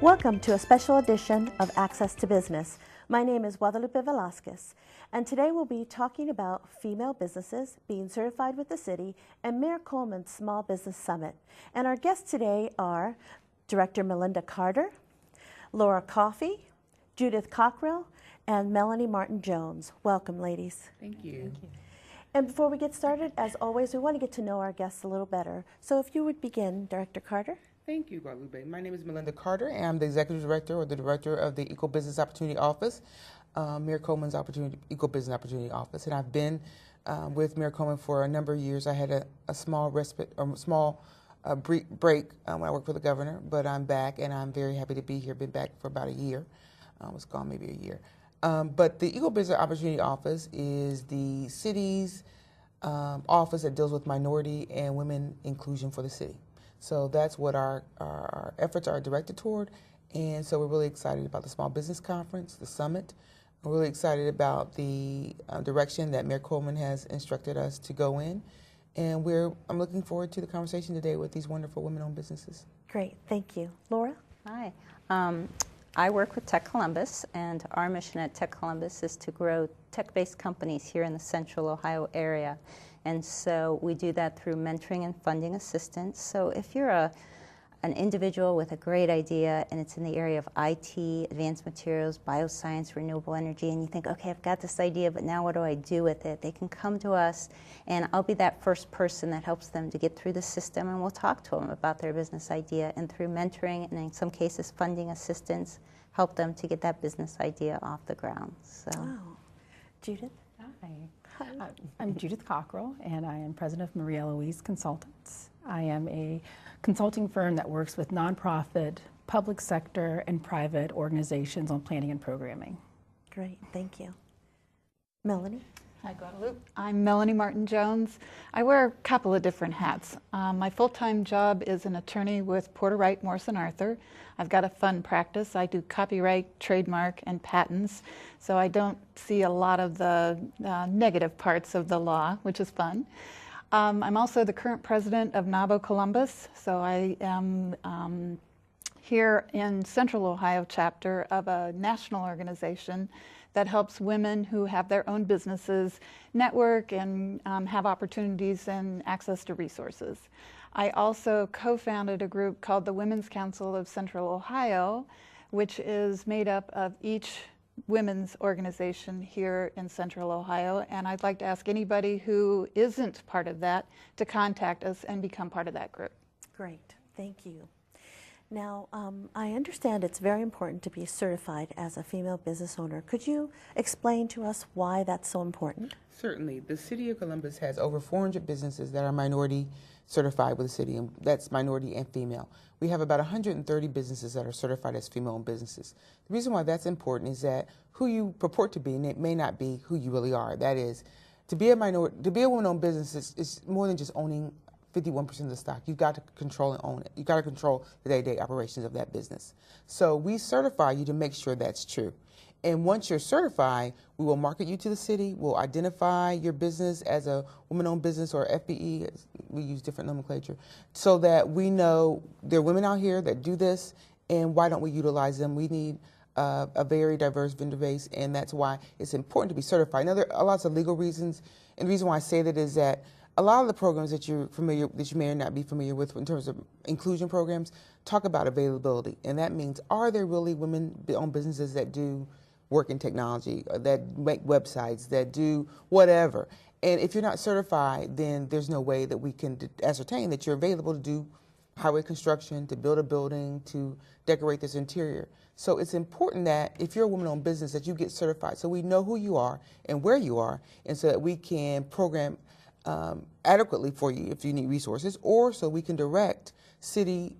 Welcome to a special edition of Access to Business. My name is Guadalupe Velasquez, and today we'll be talking about female businesses being certified with the city and Mayor Coleman's Small Business Summit. And our guests today are Director Melinda Carter, Laura Coffey, Judith Cockrell, and Melanie Martin-Jones. Welcome, ladies. Thank you. Thank you. And before we get started, as always, we want to get to know our guests a little better. So if you would begin, Director Carter. Thank you, Guadalupe. My name is Melinda Carter, and I'm the Executive Director or the Director of the Equal Business Opportunity Office, Mayor Coleman's Equal Business Opportunity Office. And I've been with Mayor Coleman for a number of years. I had a small respite, or small break when I worked for the governor, but I'm back, and I'm very happy to be here. Been back for about a year. I was gone maybe a year. But the Equal Business Opportunity Office is the city's office that deals with minority and women inclusion for the city. So that's what our efforts are directed toward. And so we're really excited about the Small Business Conference, the summit. We're really excited about the direction that Mayor Coleman has instructed us to go in. And I'm looking forward to the conversation today with these wonderful women-owned businesses. Great, thank you. Laura? Hi. I work with Tech Columbus, and our mission at Tech Columbus is to grow tech-based companies here in the Central Ohio area. And so we do that through mentoring and funding assistance. So if you're an individual with a great idea and it's in the area of IT, advanced materials, bioscience, renewable energy, and you think, okay, I've got this idea, but now what do I do with it? They can come to us, and I'll be that first person that helps them to get through the system, and we'll talk to them about their business idea, and through mentoring and in some cases funding assistance, help them to get that business idea off the ground. So, Wow. Judith? Hi. I'm Judith Cockrell, and I am president of Maria Louise Consultants. I am a consulting firm that works with nonprofit, public sector, and private organizations on planning and programming. Great, thank you. Melanie? Hi, Guadalupe. I'm Melanie Martin-Jones. I wear a couple of different hats. My full-time job is an attorney with Porter Wright Morrison Arthur. I've got a fun practice. I do copyright, trademark, and patents, so I don't see a lot of the negative parts of the law, which is fun. I'm also the current president of NABO Columbus, so I am here in Central Ohio chapter of a national organization that helps women who have their own businesses network and have opportunities and access to resources. I also co-founded a group called the Women's Council of Central Ohio, which is made up of each women's organization here in Central Ohio, and I'd like to ask anybody who isn't part of that to contact us and become part of that group. Great, thank you. Now, I understand it's very important to be certified as a female business owner. Could you explain to us why that's so important? Certainly. The City of Columbus has over 400 businesses that are minority certified with the city, and that's minority and female. We have about 130 businesses that are certified as female-owned businesses. The reason why that's important is that who you purport to be may not be who you really are. That is, to be a woman-owned business is more than just owning 51% of the stock. You've got to control and own it. You've got to control the day-to-day operations of that business. So we certify you to make sure that's true. And once you're certified, we will market you to the city. We'll identify your business as a woman-owned business or FBE. We use different nomenclature so that we know there are women out here that do this, and why don't we utilize them? We need a very diverse vendor base, and that's why it's important to be certified. Now, there are lots of legal reasons, and the reason why I say that is that a lot of the programs that you may or not be familiar with in terms of inclusion programs talk about availability, and that means, are there really women-owned businesses that do work in technology, that make websites, that do whatever? And if you're not certified, then there's no way that we can ascertain that you're available to do highway construction, to build a building, to decorate this interior. So it's important that if you're a woman-owned business that you get certified so we know who you are and where you are, and so that we can program adequately for you if you need resources, or so we can direct city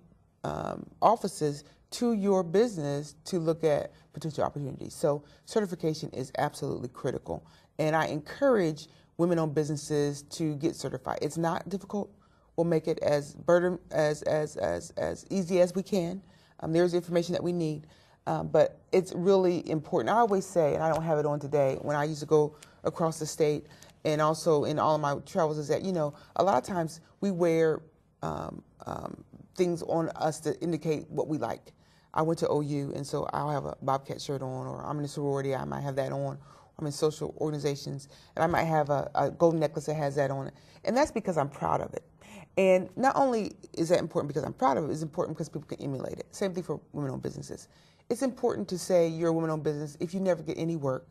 offices to your business to look at potential opportunities. So certification is absolutely critical, and I encourage women-owned businesses to get certified. It's not difficult. We'll make it as easy as we can. There's information that we need, but it's really important. I always say, and I don't have it on today, when I used to go across the state, and also in all of my travels, is that, a lot of times we wear things on us to indicate what we like. I went to OU, and so I'll have a Bobcat shirt on, or I'm in a sorority, I might have that on. I'm in social organizations, and I might have a gold necklace that has that on it. And that's because I'm proud of it. And not only is that important because I'm proud of it, it's important because people can emulate it. Same thing for women-owned businesses. It's important to say you're a woman-owned business if you never get any work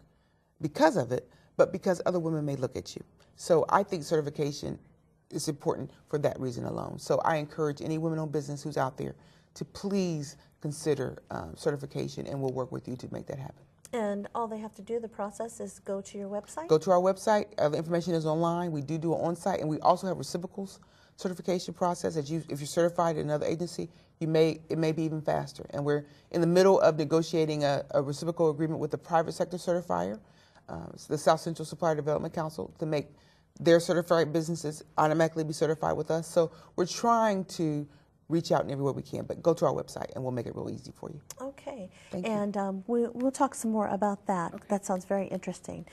because of it, but because other women may look at you. So I think certification is important for that reason alone. So I encourage any women-owned business who's out there to please consider certification, and we'll work with you to make that happen. And all they have to do, the process is go to your website? Go to our website. The information is online. We do an on-site, and we also have reciprocals certification process. If you're certified in another agency, it may be even faster. And we're in the middle of negotiating a reciprocal agreement with the private sector certifier, the South Central Supplier Development Council, to make their certified businesses automatically be certified with us. So we're trying to reach out in every way we can, but go to our website and we'll make it real easy for you. Okay. Thank you. And we'll talk some more about that. Okay. That sounds very interesting.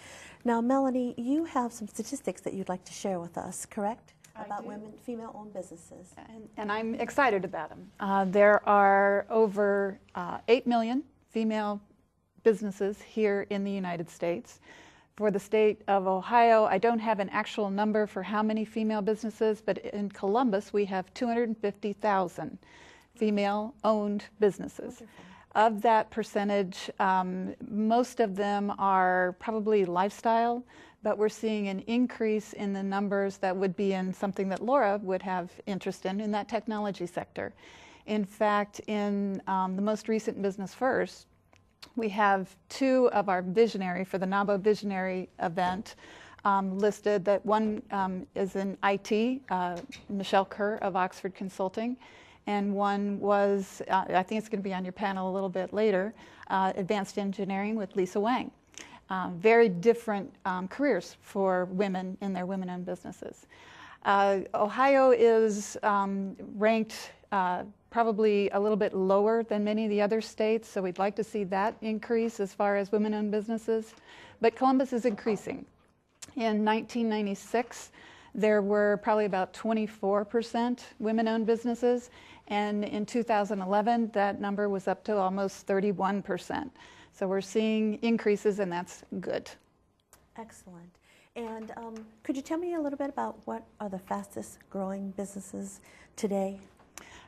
Now, Melanie, you have some statistics that you'd like to share with us, correct? About women, female-owned businesses. And I'm excited about them. There are over 8 million female businesses here in the United States. For the state of Ohio, I don't have an actual number for how many female businesses, but in Columbus we have 250,000 female-owned businesses. Wonderful. Of that percentage, most of them are probably lifestyle, but we're seeing an increase in the numbers that would be in something that Laura would have interest in that technology sector. In fact, in the most recent Business First, we have 2 of our visionary, for the NABO Visionary event, listed. That one is in IT, Michelle Kerr of Oxford Consulting, and one was, I think it's going to be on your panel a little bit later, Advanced Engineering with Lisa Wang. Very different careers for women in their women-owned businesses. Ohio is ranked probably a little bit lower than many of the other states, so we'd like to see that increase as far as women-owned businesses. But Columbus is increasing. In 1996, there were probably about 24% women-owned businesses, and in 2011, that number was up to almost 31%. So we're seeing increases, and that's good. Excellent. And could you tell me a little bit about what are the fastest growing businesses today?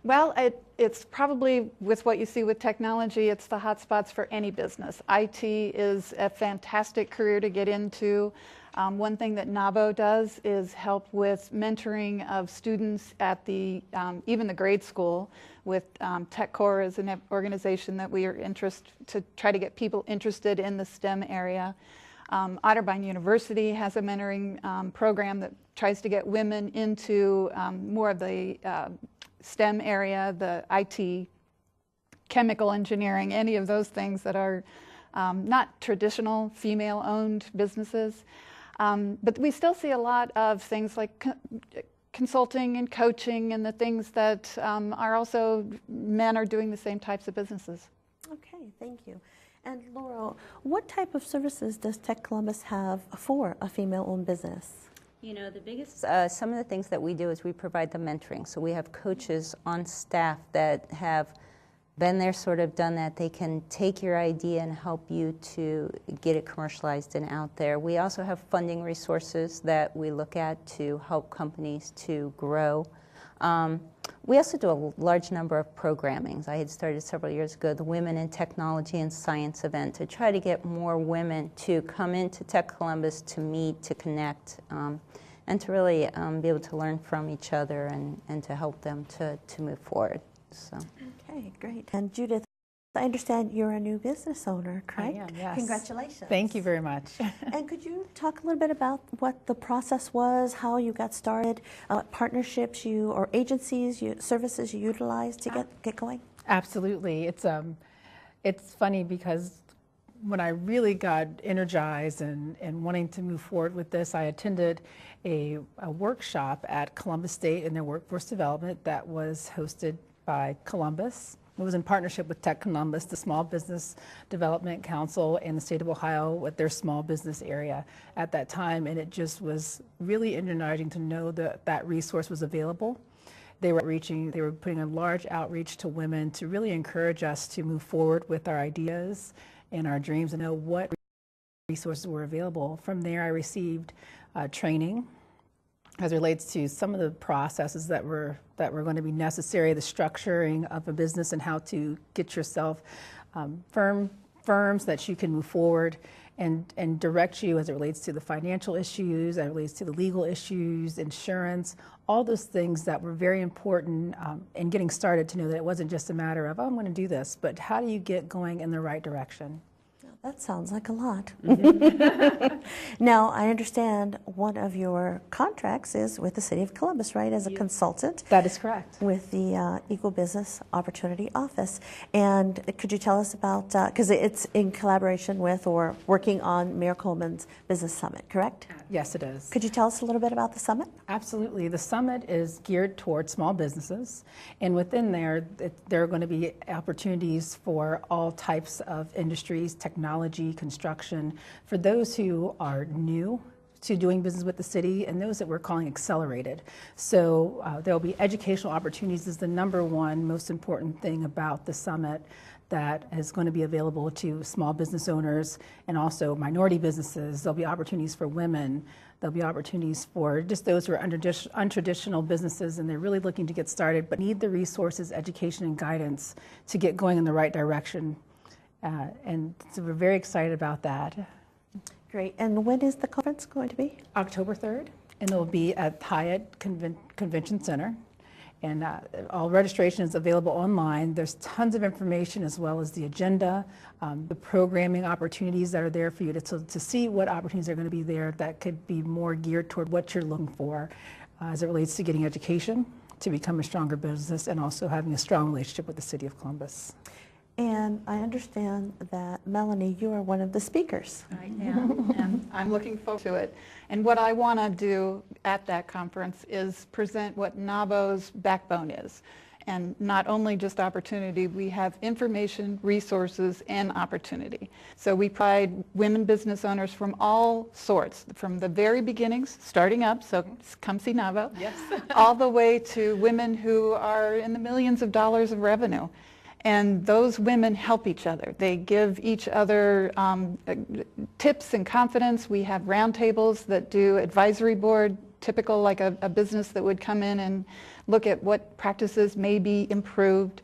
Well, it's probably, with what you see with technology, it's the hot spots for any business. IT is a fantastic career to get into. One thing that NABO does is help with mentoring of students at the even the grade school. With TechCore as an organization that we are interested to try to get people interested in the STEM area. Otterbein University has a mentoring program that tries to get women into more of the STEM area, the IT, chemical engineering, any of those things that are not traditional female-owned businesses. But we still see a lot of things like consulting and coaching and the things that are also, men are doing the same types of businesses. Okay, thank you. And Laura, what type of services does Tech Columbus have for a female-owned business? You know, the biggest, some of the things that we do is we provide the mentoring. So we have coaches on staff that have been there, sort of done that. They can take your idea and help you to get it commercialized and out there. We also have funding resources that we look at to help companies to grow. We also do a large number of programmings. I had started several years ago the Women in Technology and Science event to try to get more women to come into Tech Columbus to meet, to connect, and to really be able to learn from each other and to help them to move forward. So. Okay, great. And Judith, I understand you're a new business owner, correct? I am, yes. Congratulations. Thank you very much. And could you talk a little bit about what the process was, how you got started, what partnerships you or agencies, services you utilized to get going? Absolutely. It's funny because when I really got energized and wanting to move forward with this, I attended a workshop at Columbus State in their workforce development that was hosted by Columbus. It was in partnership with Tech Columbus, the Small Business Development Council, and the state of Ohio with their small business area at that time. And it just was really energizing to know that that resource was available. They were putting a large outreach to women to really encourage us to move forward with our ideas and our dreams and know what resources were available. From there, I received training as it relates to some of the processes that were going to be necessary, the structuring of a business and how to get yourself firms that you can move forward and direct you as it relates to the financial issues, as it relates to the legal issues, insurance, all those things that were very important in getting started, to know that it wasn't just a matter of, oh, I'm going to do this, but how do you get going in the right direction? That sounds like a lot. Now, I understand one of your contracts is with the City of Columbus, right, as a consultant? That is correct. With the Equal Business Opportunity Office. And could you tell us about, because it's in collaboration with or working on Mayor Coleman's Business Summit, correct? Yes, it is. Could you tell us a little bit about the summit? Absolutely. The summit is geared towards small businesses, and within there are going to be opportunities for all types of industries, technology, construction, for those who are new to doing business with the city and those that we're calling accelerated. So there will be educational opportunities is the number one most important thing about the summit that is going to be available to small business owners and also minority businesses. There'll be opportunities for women. There'll be opportunities for just those who are untraditional businesses and they're really looking to get started but need the resources, education, and guidance to get going in the right direction. And so we're very excited about that. Great. And when is the conference going to be? October 3rd, and it'll be at Hyatt Convention Center. And all registration is available online. There's tons of information as well as the agenda, the programming opportunities that are there for you to see what opportunities are going to be there that could be more geared toward what you're looking for as it relates to getting education, to become a stronger business, and also having a strong relationship with the City of Columbus. And I understand that, Melanie, you are one of the speakers. I am, and I'm looking forward to it. And what I want to do at that conference is present what NABO's backbone is. And not only just opportunity, we have information, resources, and opportunity. So we provide women business owners from all sorts, from the very beginnings, starting up, so come see NABO, Yes. all the way to women who are in the millions of dollars of revenue. And those women help each other. They give each other tips and confidence. We have roundtables that do advisory board, typical like a business that would come in and look at what practices may be improved.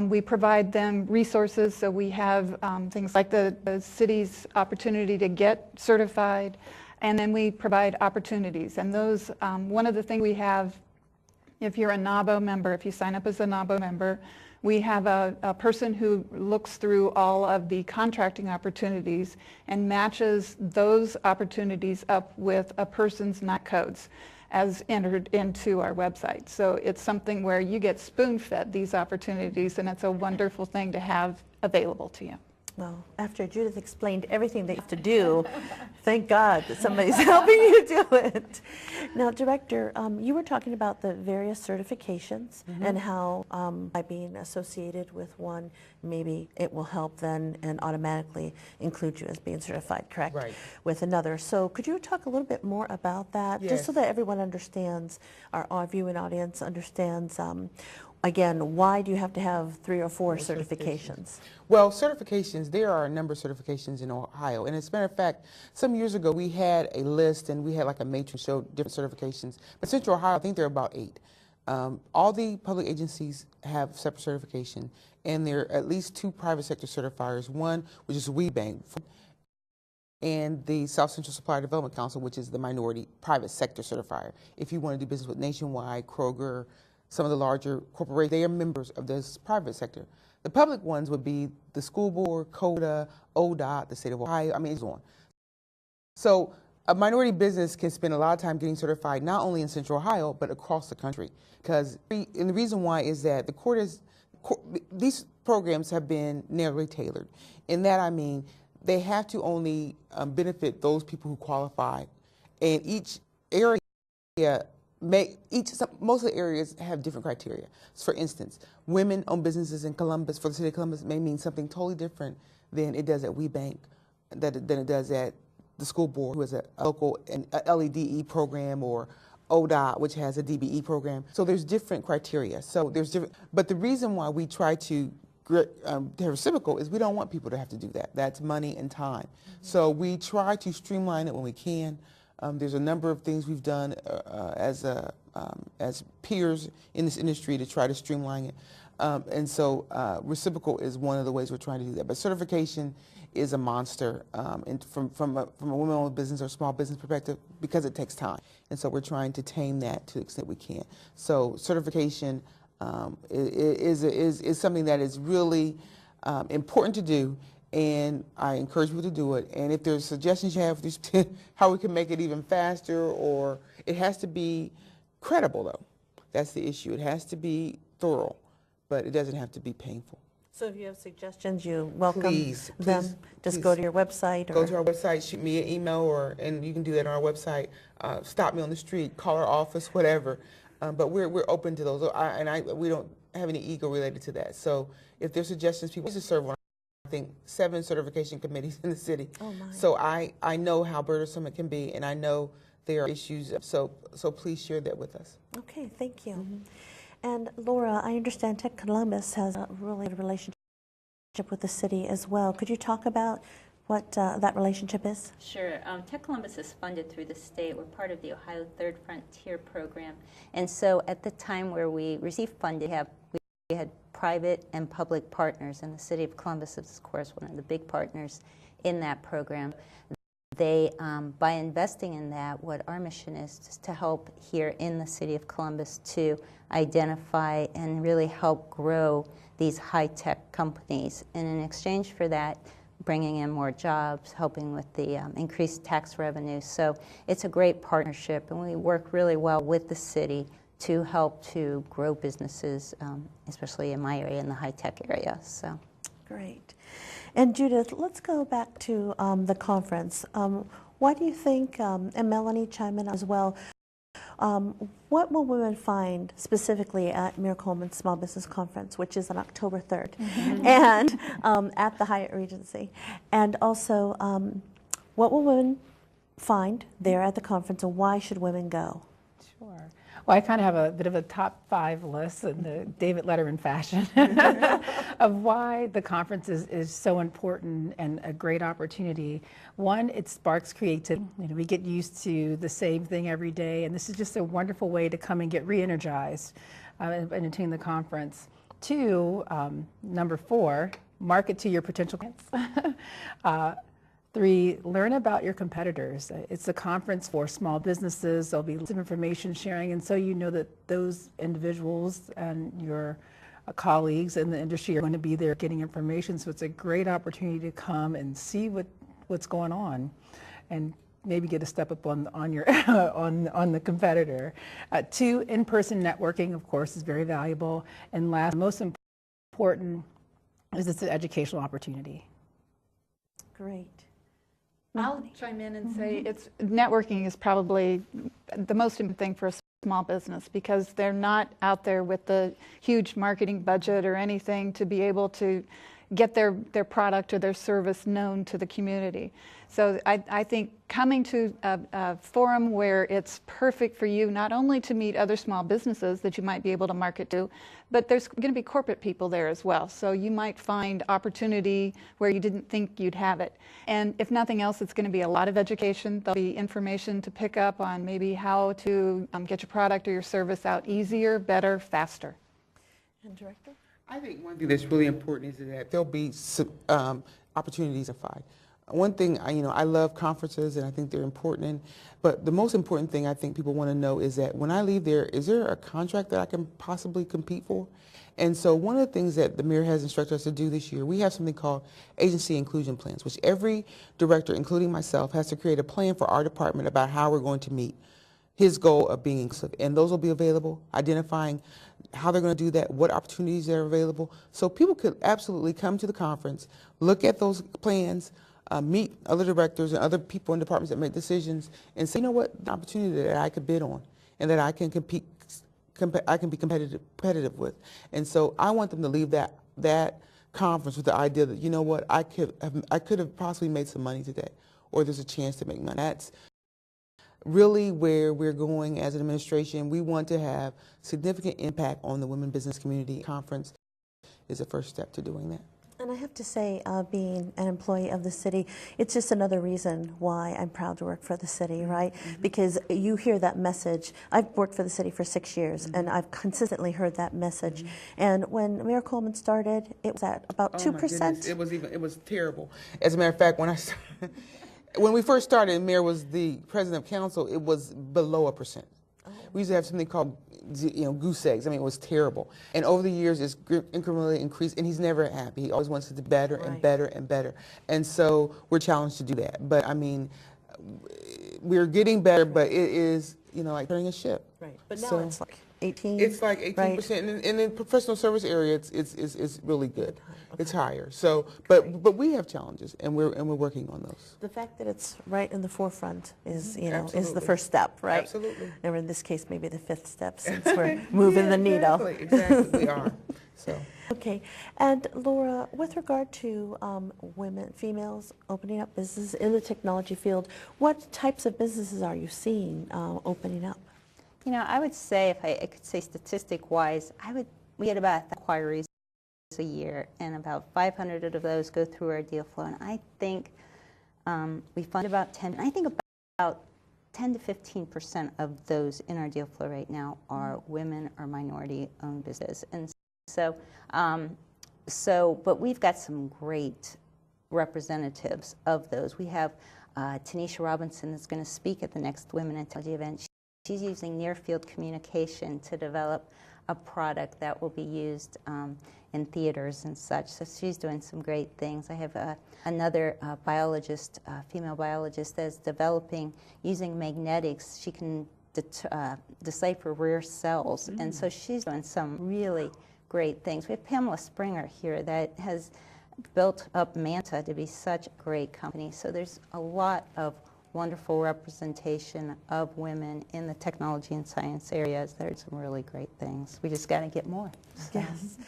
We provide them resources, so we have things like the city's opportunity to get certified, and then we provide opportunities. And those, one of the things we have, if you're a NABO member, if you sign up as a NABO member, we have a person who looks through all of the contracting opportunities and matches those opportunities up with a person's NAC codes as entered into our website. So it's something where you get spoon-fed these opportunities, and it's a wonderful thing to have available to you. Well, after Judith explained everything they have to do, thank God that somebody's helping you do it. Now, Director, you were talking about the various certifications and how by being associated with one, maybe it will help then and automatically include you as being certified, correct? Right. With another. So could you talk a little bit more about that, just so that everyone understands, our viewing audience understands, again, why do you have to have 3 or 4 certifications? Well, certifications, there are a number of certifications in Ohio. And as a matter of fact, some years ago we had a list and we had like a matrix show different certifications. But Central Ohio, I think there are about 8. All the public agencies have separate certification, and there are at least 2 private sector certifiers, one which is WeBank, and the South Central Supplier Development Council, which is the minority private sector certifier. If you want to do business with Nationwide, Kroger, some of the larger corporations, they are members of this private sector. The public ones would be the school board, CODA, ODOT, the state of Ohio, I mean, it's on. So a minority business can spend a lot of time getting certified, not only in Central Ohio, but across the country. And the reason why is that these programs have been narrowly tailored. In that, I mean, they have to only benefit those people who qualify. And each area most of the areas have different criteria. So for instance, women-owned businesses in Columbus, for the city of Columbus, may mean something totally different than it does at WeBank, than it does at the school board, who has a local LEDE program, or ODOT, which has a DBE program. So there's different criteria. So there's different, but the reason why we try to reciprocal is we don't want people to have to do that. That's money and time. So we try to streamline it when we can. There's a number of things we've done as peers in this industry to try to streamline it. And so reciprocal is one of the ways we're trying to do that. But certification is a monster from a women-owned business or small business perspective because it takes time. And so we're trying to tame that to the extent we can. So certification is something that is really important to do, and I encourage people to do it. And if there's suggestions you have how we can make it even faster, or it has to be credible, though. That's the issue. It has to be thorough, but it doesn't have to be painful. So if you have suggestions, you welcome them. Just please go to your website. Go to our website, shoot me an email, and you can do that on our website. Stop me on the street, call our office, whatever. But we're open to those, we don't have any ego related to that. So if there's suggestions, people used to serve on, I think, 7 certification committees in the city. Oh my. So I know how burdensome it can be, and I know there are issues. So please share that with us. Okay, thank you. And Laura, I understand Tech Columbus has a really good relationship with the city as well. Could you talk about what that relationship is? Sure. Tech Columbus is funded through the state. We're part of the Ohio Third Frontier program. And so at the time where we received funding, we had private and public partners, and the city of Columbus is, of course, one of the big partners in that program. They, by investing in that, what our mission is to help here in the city of Columbus to identify and really help grow these high-tech companies. And in exchange for that, bringing in more jobs, helping with the increased tax revenue. So it's a great partnership, and we work really well with the city to help to grow businesses, especially in my area, in the high-tech area. So great. And Judith, let's go back to the conference. Why do you think, and Melanie chime in as well, what will women find specifically at Mayor Coleman's Small Business Conference, which is on October 3rd, and at the Hyatt Regency? And also, what will women find there at the conference, and why should women go? Sure. Well, I kind of have a bit of a top 5 list in the David Letterman fashion of why the conference is so important and a great opportunity. One, it sparks creativity. We get used to the same thing every day, and this is just a wonderful way to come and get re-energized and attend the conference. 2, number 4, market to your potential clients. 3, learn about your competitors. It's a conference for small businesses. There'll be lots of information sharing, and so you know that those individuals and your colleagues in the industry are going to be there getting information. So it's a great opportunity to come and see what's going on, and maybe get a step up on your on the competitor. 2, in-person networking, of course, is very valuable. And last, most important, is it's an educational opportunity. Great. I'll chime in and say networking is probably the most important thing for a small business, because they're not out there with the huge marketing budget or anything to be able to get their product or their service known to the community. So I think coming to a forum where it's perfect for you not only to meet other small businesses that you might be able to market to, but there's going to be corporate people there as well. So you might find opportunity where you didn't think you'd have it. And if nothing else, it's going to be a lot of education. There'll be information to pick up on maybe how to get your product or your service out easier, better, faster. And Director? I think one thing that's really important is that there'll be opportunities to find. One thing, I love conferences, and I think they're important, but the most important thing I think people want to know is that when I leave there, is there a contract that I can possibly compete for? And so one of the things that the mayor has instructed us to do this year, we have something called agency inclusion plans, which every director, including myself, has to create a plan for our department about how we're going to meet his goal of being inclusive. And those will be available, identifying how they're going to do that, what opportunities are available. So people could absolutely come to the conference, look at those plans, meet other directors and other people in departments that make decisions, and say, you know what, the opportunity that I could bid on and that I can I can be competitive with. And so I want them to leave that conference with the idea that, you know what, I could have possibly made some money today, or there's a chance to make money. That's really where we're going as an administration. We want to have significant impact on the women business community. Conference is the first step to doing that. And I have to say, being an employee of the city, it's just another reason why I'm proud to work for the city, right? Because you hear that message. I've worked for the city for 6 years, and I've consistently heard that message. And when Mayor Coleman started, it was at about 2%. My goodness, it was terrible. As a matter of fact, when we first started, and Mayor was the president of council, it was below 1%. We used to have something called, goose eggs. I mean, it was terrible. And over the years, it's incrementally increased, and he's never happy. He always wants it to be better and better and better. And so we're challenged to do that. But I mean, we're getting better, but it is, like turning a ship. Right. But now it's like 18. It's like 18%, right. And in the professional service area, it's really good. Okay. It's higher. So, but we have challenges, and we're working on those. The fact that it's right in the forefront is is the first step, right? Absolutely. Or in this case, maybe the fifth step, since we're moving the needle. Exactly, we are. So. Okay, and Laura, with regard to females opening up businesses in the technology field, what types of businesses are you seeing opening up? I would say, if I could say statistic-wise, we get about 1,000 inquiries a year, and about 500 of those go through our deal flow. And I think we fund about 10. I think about 10 to 15% of those in our deal flow right now are women or minority-owned businesses. And but we've got some great representatives of those. We have Tanisha Robinson that's going to speak at the next Women in Technology event. She's using near-field communication to develop a product that will be used in theaters and such. So she's doing some great things. I have another biologist, female biologist, that's developing, using magnetics, she can decipher rare cells. And so she's doing some really great things. We have Pamela Springer here that has built up Manta to be such a great company. So there's a lot of wonderful representation of women in the technology and science areas. There's some really great things. We just got to get more. So. Yes.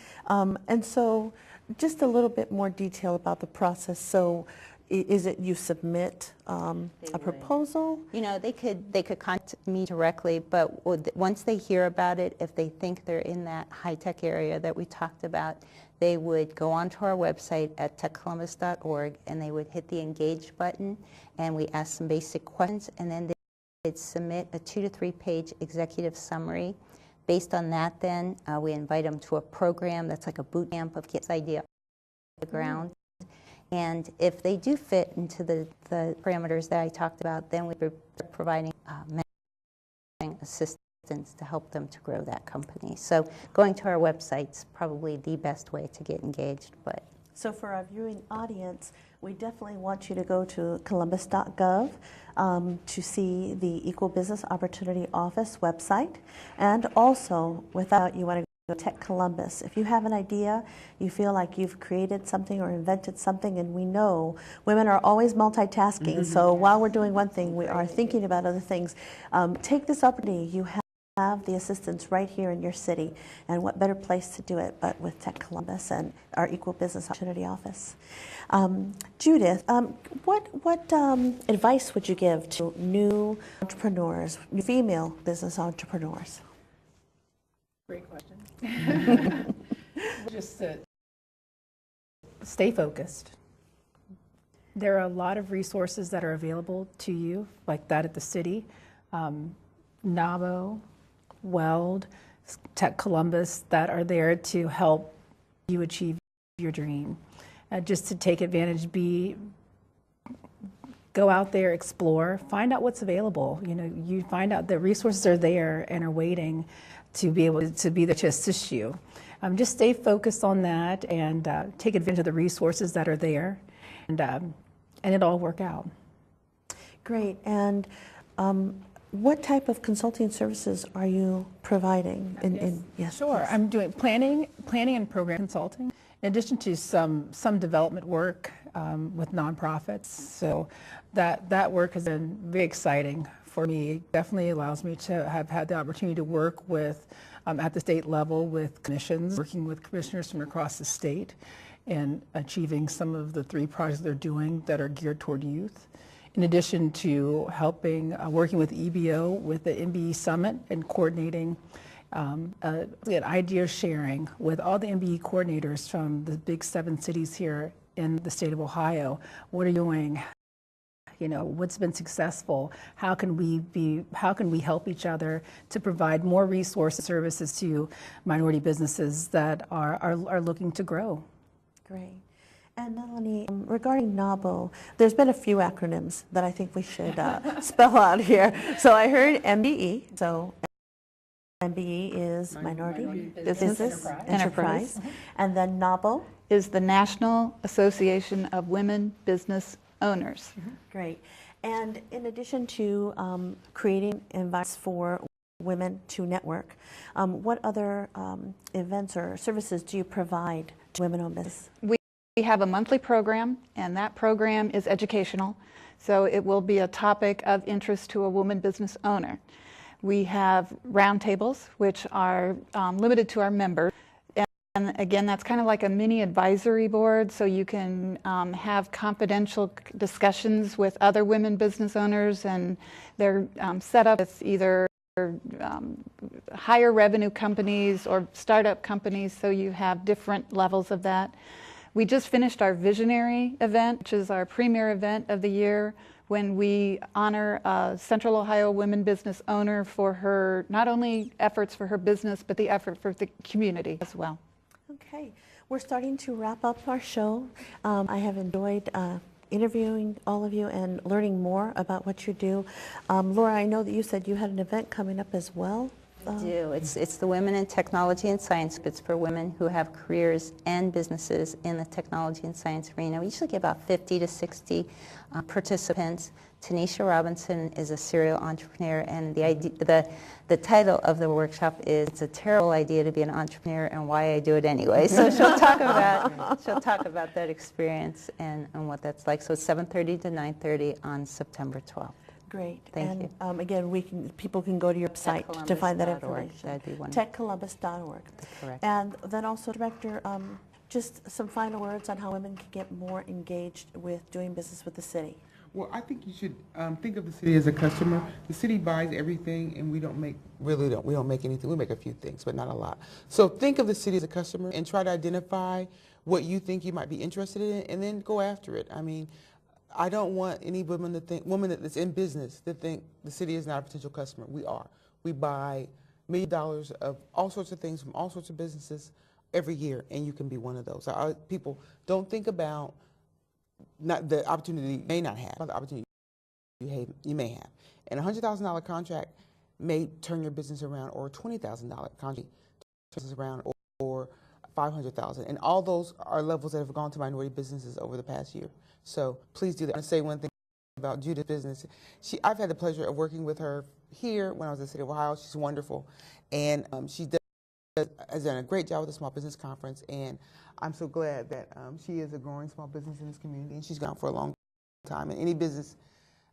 And so just a little bit more detail about the process. So is it you submit a proposal? They could contact me directly, but once they hear about it, if they think they're in that high-tech area that we talked about, they would go onto our website at techcolumbus.org, and they would hit the Engage button, and we ask some basic questions, and then they'd submit a 2 to 3 page executive summary. Based on that, then we invite them to a program that's like a boot camp of Kids Idea on the ground. And if they do fit into the parameters that I talked about, then we're providing mentoring assistance to help them to grow that company. So going to our website's probably the best way to get engaged. So for our viewing audience, we definitely want you to go to columbus.gov to see the Equal Business Opportunity Office website. And also, without, you want to go to Tech Columbus. If you have an idea, you feel like you've created something or invented something, and we know women are always multitasking. So while we're doing one thing, we are thinking about other things. Take this opportunity. You have the assistance right here in your city, and what better place to do it but with Tech Columbus and our Equal Business Opportunity Office. Judith, what advice would you give to new entrepreneurs, new female business entrepreneurs? Great question. Just stay focused. There are a lot of resources that are available to you, like that at the city. NABO, WELD, Tech Columbus, that are there to help you achieve your dream. Just to take advantage, go out there, explore, find out what's available. You find out the resources are there and are waiting to be able to be there to assist you. Just stay focused on that and take advantage of the resources that are there, and it'll all work out. Great. And what type of consulting services are you providing? Yes, sure. Yes. I'm doing planning and program consulting, in addition to some development work with nonprofits. So that work has been very exciting for me. It definitely allows me to have had the opportunity to work with, at the state level, with commissions, working with commissioners from across the state, and achieving some of the 3 projects they're doing that are geared toward youth. in addition to helping, working with EBO with the MBE Summit and coordinating idea sharing with all the MBE coordinators from the big 7 cities here in the state of Ohio. What are you doing? You know, what's been successful? How can we help each other to provide more resources, services to minority businesses that are looking to grow? Great. And Melanie, regarding NABO, there's been a few acronyms that I think we should spell out here. So I heard MBE. So MBE is Minority Business Enterprise. And then NABO is the National Association of Women Business Owners. Great. And in addition to creating environments for women to network, what other events or services do you provide to women-owned business? We have a monthly program, and that program is educational, so it will be a topic of interest to a woman business owner. We have roundtables, which are limited to our members. And again, that's kind of like a mini advisory board, so you can have confidential discussions with other women business owners, and they're set up with either higher revenue companies or startup companies, so you have different levels of that. We just finished our Visionary event, which is our premier event of the year, when we honor a Central Ohio women business owner for her, not only efforts for her business, but the effort for the community as well. Okay, we're starting to wrap up our show. I have enjoyed interviewing all of you and learning more about what you do. Laura, I know that you said you had an event coming up as well. I do. It's the Women in Technology and Science. It's for women who have careers and businesses in the technology and science arena. We usually get about 50 to 60 participants. Tanisha Robinson is a serial entrepreneur, and the title of the workshop is "It's a Terrible Idea to Be an Entrepreneur and Why I Do It Anyway." So she'll talk about that experience and what that's like. So it's 7:30 to 9:30 on September 12th. Great. Thank you. And again, people can go to your website to find that information. That'd be wonderful. TechColumbus.org. Correct. And then also, Director, just some final words on how women can get more engaged with doing business with the city. Well, I think you should think of the city as a customer. The city buys everything, and we don't make anything. We make a few things, but not a lot. So think of the city as a customer and try to identify what you think you might be interested in, and then go after it. I mean, I don't want any woman that's in business to think the city is not a potential customer. We are. We buy $1 million of all sorts of things from all sorts of businesses every year, and you can be one of those. People don't think about not the opportunity you may not have, but the opportunity you may have. And a $100,000 contract may turn your business around, or a $20,000 contract turns around, or $500,000. And all those are levels that have gone to minority businesses over the past year. So please do that. I want to say one thing about Judith's business. I've had the pleasure of working with her here when I was in the city of Ohio. She's wonderful. And she has done a great job with the Small Business Conference. And I'm so glad that she is a growing small business in this community. And she's gone for a long time. And any business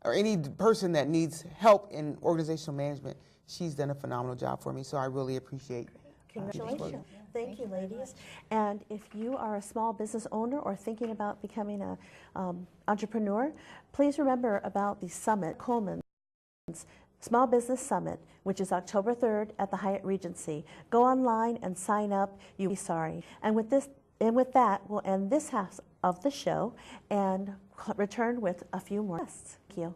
or any person that needs help in organizational management, she's done a phenomenal job for me. So I really appreciate it. Congratulations. Thank you, ladies. And if you are a small business owner or thinking about becoming an entrepreneur, please remember about the summit, Coleman's Small Business Summit, which is October 3rd at the Hyatt Regency. Go online and sign up. You'll be sorry. And with that, we'll end this half of the show and return with a few more guests. Thank you.